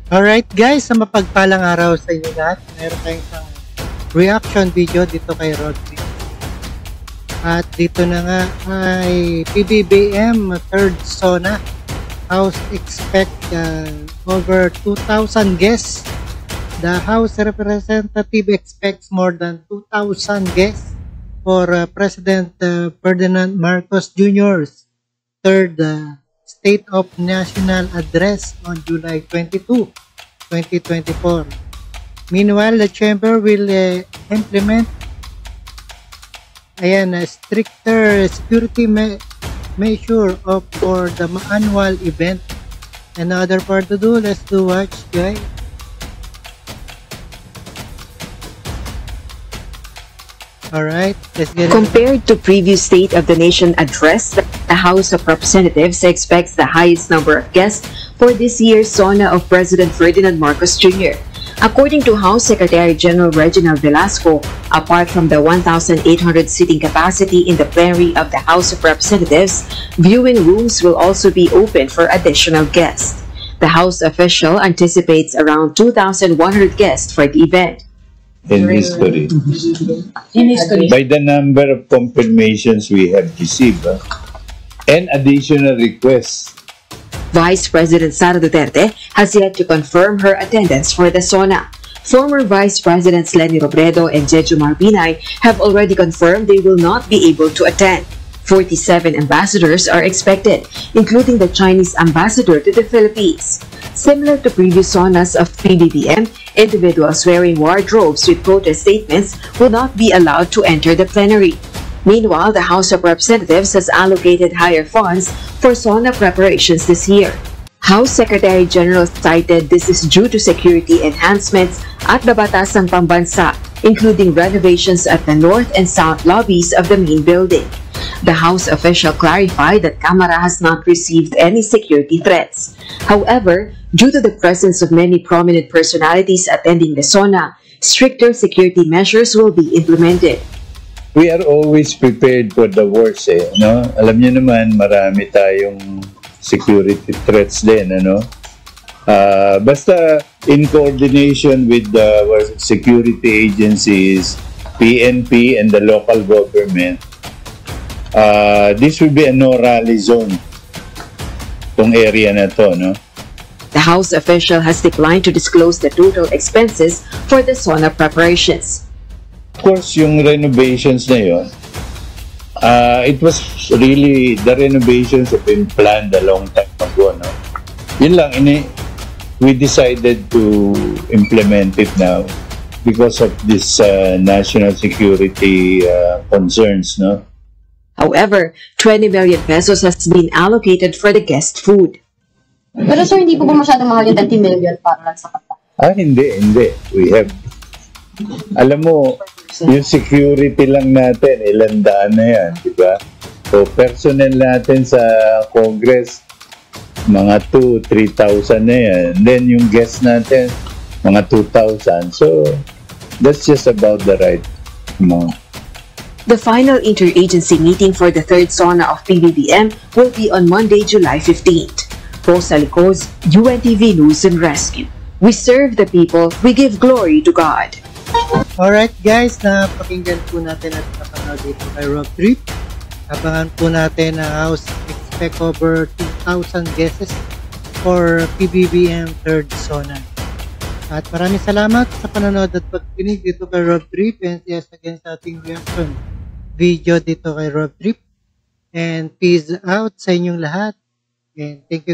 Alright guys, sa mapagpalang araw sa inyo lahat, meron tayong isang reaction video dito kay Rodri. At dito na nga ay PBBM third SONA. House expect over 2,000 guests. The House Representative expects more than 2,000 guests for President Ferdinand Marcos Jr.'s third State of National Address on July 22, 2024. Meanwhile, the Chamber will implement a stricter security measure for the annual event. Another part to do, let's do watch guys. Alright, let's get it. Compared to previous State of the Nation address, the House of Representatives expects the highest number of guests for this year's SONA of President Ferdinand Marcos Jr. According to House Secretary General Reginald Velasco, apart from the 1,800 seating capacity in the plenary of the House of Representatives, viewing rooms will also be open for additional guests. The House official anticipates around 2,100 guests for the event. In history. By the number of confirmations we have received and additional requests. Vice President Sara Duterte has yet to confirm her attendance for the SONA. Former Vice Presidents Leni Robredo and Jeju Marbinay have already confirmed they will not be able to attend. 47 ambassadors are expected, including the Chinese ambassador to the Philippines. Similar to previous SONAs of PBBM, individuals wearing wardrobes with protest statements will not be allowed to enter the plenary. Meanwhile, the House of Representatives has allocated higher funds for SONA preparations this year. House Secretary General cited this is due to security enhancements at the Batasang Pambansa, including renovations at the north and south lobbies of the main building. The House official clarified that Camara has not received any security threats. However, due to the presence of many prominent personalities attending the SONA, stricter security measures will be implemented. We are always prepared for the worst no? Alam niyo naman, marami tayong security threats din, ano? Basta in coordination with our security agencies, PNP and the local government, this will be a no-rally zone, tong area na to, no? The House official has declined to disclose the total expenses for the SONA preparations. Of course, yung renovations na yun, it was really, the renovations have been planned a long time ago, no? Yun lang, we decided to implement it now because of this national security concerns, no? However, 20 million pesos has been allocated for the guest food. Pero sir, hindi po ba masyadong mahal yung 20 million para lang sa kata? Hindi. We have, alam mo, yung security lang natin, ilang daan na yan, di ba? So, personnel natin sa Congress, mga 2,000-3,000 na yan. And then, yung guests natin, mga 2,000. So, that's just about the right amount. The final interagency meeting for the third SONA of PBBM will be on Monday, July 15th. Rosa Licos, UNTV News and Rescue. We serve the people, we give glory to God. Alright guys, napakinggan po natin at napanood dito kay Rob Trip. Abangan po natin na House expect over 2,000 guests for PBBM third SONA. At maraming salamat sa panonood at pagkinig dito kay Rob Trip, and yes again sa ating reaction video dito kay Rob Trip. And peace out sa inyong lahat, and thank you.